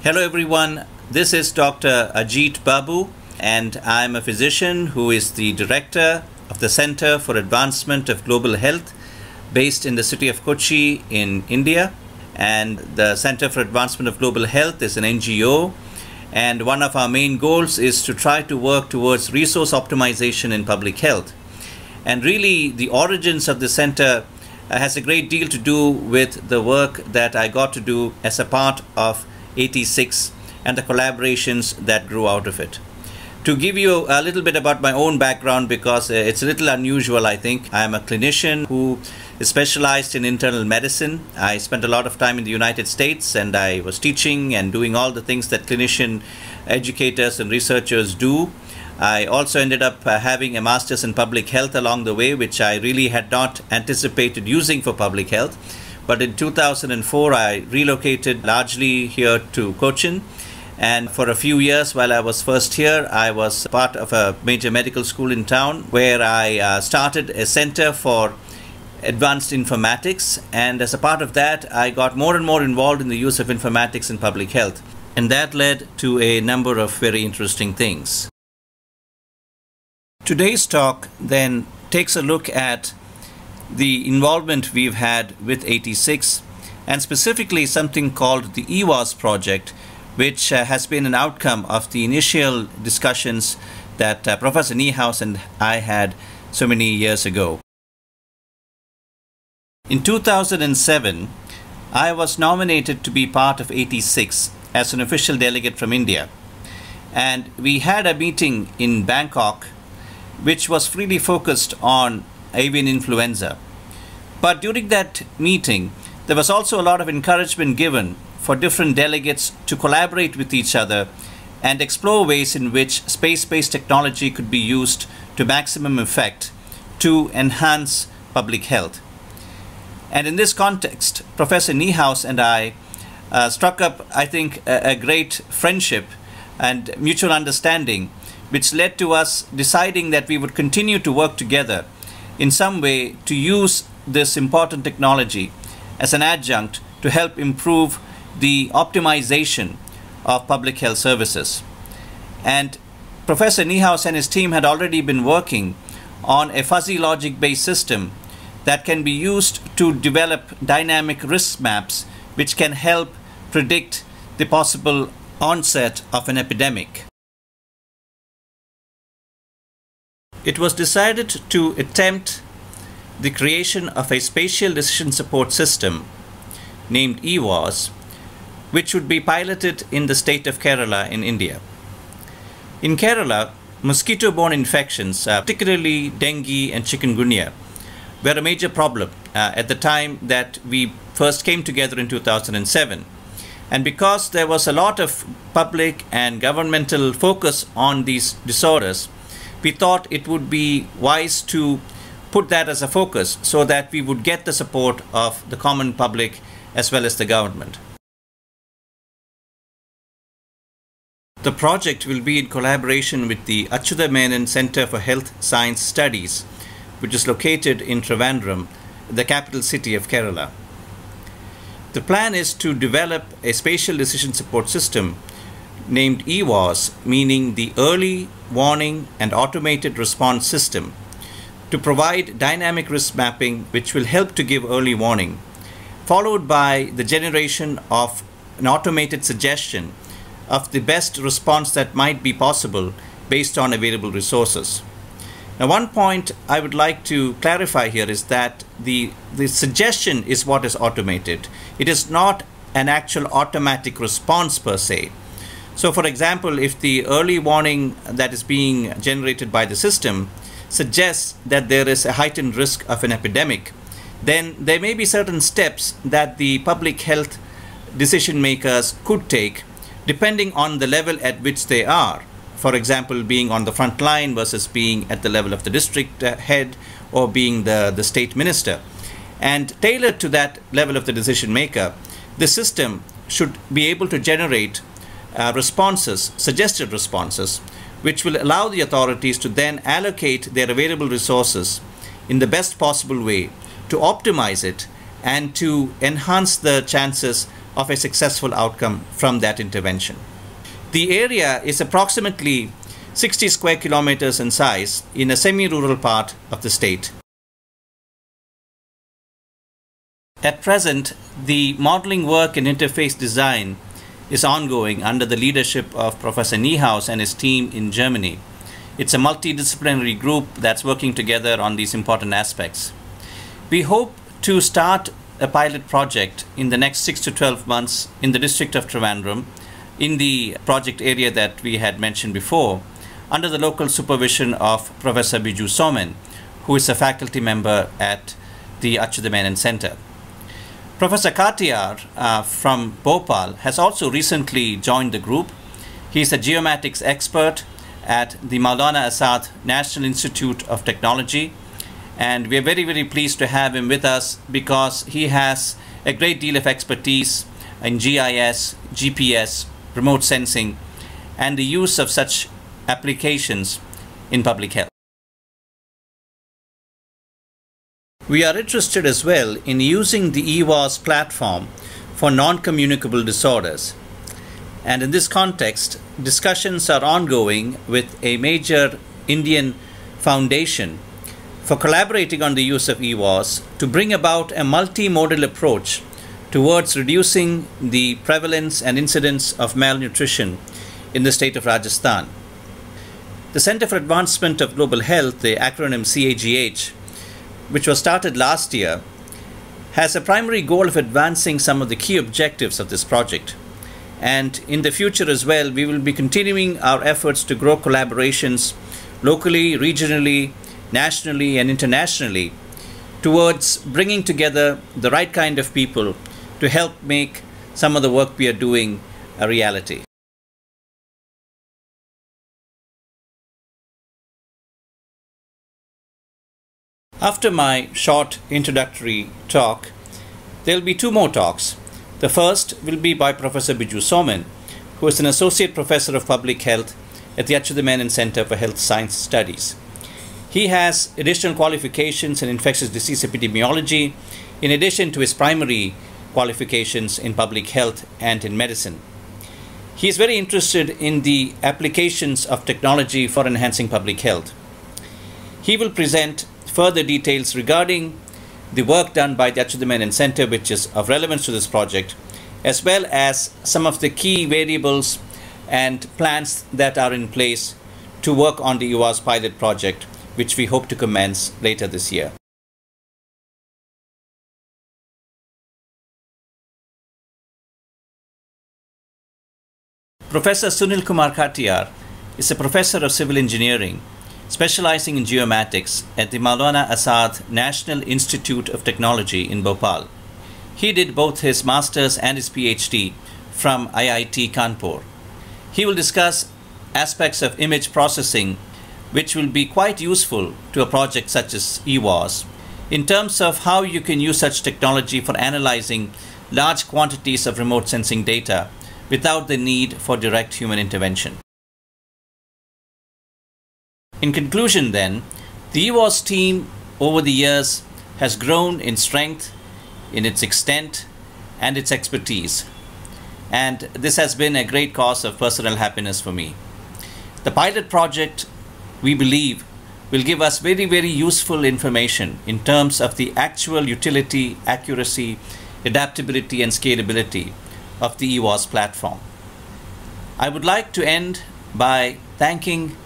Hello everyone, this is Dr. Ajit Babu and I'm a physician who is the director of the Center for Advancement of Global Health based in the city of Kochi in India. And the Center for Advancement of Global Health is an NGO, and one of our main goals is to try to work towards resource optimization in public health. And really the origins of the center has a great deal to do with the work that I got to do as a part of AT6 and the collaborations that grew out of it. To give you a little bit about my own background, because it's a little unusual, I think. I'm a clinician who is specialized in internal medicine. I spent a lot of time in the United States and I was teaching and doing all the things that clinician educators and researchers do. I also ended up having a master's in public health along the way, which I really had not anticipated using for public health. But in 2004, I relocated largely here to Cochin. And for a few years while I was first here, I was part of a major medical school in town where I started a center for advanced informatics. And as a part of that, I got more and more involved in the use of informatics in public health. And that led to a number of very interesting things. Today's talk then takes a look at the involvement we've had with AT6 and specifically something called the EWARS Project, which has been an outcome of the initial discussions that Professor Niehaus and I had so many years ago. In 2007, I was nominated to be part of AT6 as an official delegate from India, and we had a meeting in Bangkok which was freely focused on avian influenza. But during that meeting, there was also a lot of encouragement given for different delegates to collaborate with each other and explore ways in which space-based technology could be used to maximum effect to enhance public health. And in this context, Professor Niehaus and I struck up, I think, a great friendship and mutual understanding, which led to us deciding that we would continue to work together in some way to use this important technology as an adjunct to help improve the optimization of public health services. And Professor Niehaus and his team had already been working on a fuzzy logic-based system that can be used to develop dynamic risk maps which can help predict the possible onset of an epidemic. It was decided to attempt the creation of a spatial decision support system named EWARS, which would be piloted in the state of Kerala in India. In Kerala, mosquito-borne infections, particularly dengue and chikungunya, were a major problem at the time that we first came together in 2007. And because there was a lot of public and governmental focus on these disorders, we thought it would be wise to put that as a focus so that we would get the support of the common public as well as the government. The project will be in collaboration with the Achyuta Menon Center for Health Science Studies, which is located in Trivandrum, the capital city of Kerala. The plan is to develop a spatial decision support system named EWARS, meaning the Early Warning and Automated Response System, to provide dynamic risk mapping which will help to give early warning, followed by the generation of an automated suggestion of the best response that might be possible based on available resources. Now, one point I would like to clarify here is that the suggestion is what is automated. It is not an actual automatic response per se. So for example, if the early warning that is being generated by the system suggests that there is a heightened risk of an epidemic, then there may be certain steps that the public health decision makers could take depending on the level at which they are. For example, being on the front line versus being at the level of the district head or being the state minister. And tailored to that level of the decision maker, the system should be able to generate responses, suggested responses, which will allow the authorities to then allocate their available resources in the best possible way to optimize it and to enhance the chances of a successful outcome from that intervention. The area is approximately 60 square kilometers in size in a semi-rural part of the state. At present, the modeling work and interface design is ongoing under the leadership of Professor Niehaus and his team in Germany. It's a multidisciplinary group that's working together on these important aspects. We hope to start a pilot project in the next 6 to 12 months in the district of Trivandrum, in the project area that we had mentioned before, under the local supervision of Professor Biju Somen, who is a faculty member at the Achyuta Menon Center. Professor Katiyar from Bhopal has also recently joined the group. He is a geomatics expert at the Maulana Azad National Institute of Technology, and we are very, very pleased to have him with us because he has a great deal of expertise in GIS, GPS, remote sensing, and the use of such applications in public health. We are interested as well in using the EWARS platform for non-communicable disorders. And in this context, discussions are ongoing with a major Indian foundation for collaborating on the use of EWARS to bring about a multimodal approach towards reducing the prevalence and incidence of malnutrition in the state of Rajasthan. The Center for Advancement of Global Health, the acronym CAGH, which was started last year, has a primary goal of advancing some of the key objectives of this project. And in the future as well, we will be continuing our efforts to grow collaborations locally, regionally, nationally, and internationally towards bringing together the right kind of people to help make some of the work we are doing a reality. After my short introductory talk, there will be two more talks. The first will be by Professor Biju Somen, who is an Associate Professor of Public Health at the Achyuta Menon Center for Health Science Studies. He has additional qualifications in infectious disease epidemiology, in addition to his primary qualifications in public health and in medicine. He is very interested in the applications of technology for enhancing public health. He will present further details regarding the work done by the Achyuta Menon Center, which is of relevance to this project, as well as some of the key variables and plans that are in place to work on the EWARS pilot project, which we hope to commence later this year. Professor Sunil Kumar Katiyar is a professor of civil engineering specializing in geomatics at the Maulana Azad National Institute of Technology in Bhopal. He did both his master's and his PhD from IIT Kanpur. He will discuss aspects of image processing which will be quite useful to a project such as EWARS in terms of how you can use such technology for analyzing large quantities of remote sensing data without the need for direct human intervention. In conclusion then, the EWARS team over the years has grown in strength, in its extent, and its expertise. And this has been a great cause of personal happiness for me. The pilot project, we believe, will give us very, very useful information in terms of the actual utility, accuracy, adaptability, and scalability of the EWARS platform. I would like to end by thanking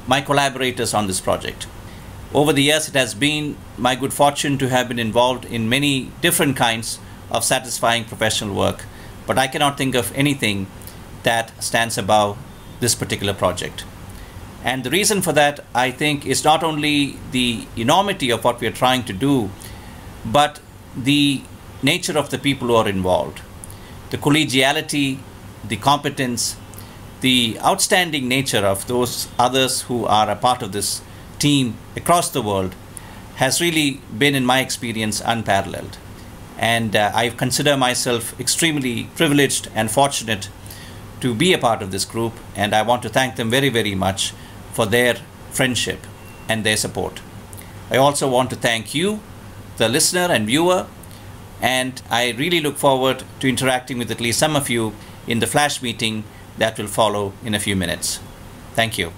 my collaborators on this project. Over the years, it has been my good fortune to have been involved in many different kinds of satisfying professional work, but I cannot think of anything that stands above this particular project. And the reason for that, I think, is not only the enormity of what we are trying to do, but the nature of the people who are involved. The collegiality, the competence, the outstanding nature of those others who are a part of this team across the world has really been, in my experience, unparalleled. And I consider myself extremely privileged and fortunate to be a part of this group, and I want to thank them very, very much for their friendship and their support. I also want to thank you, the listener and viewer, And I really look forward to interacting with at least some of you in the flash meeting that will follow in a few minutes. Thank you.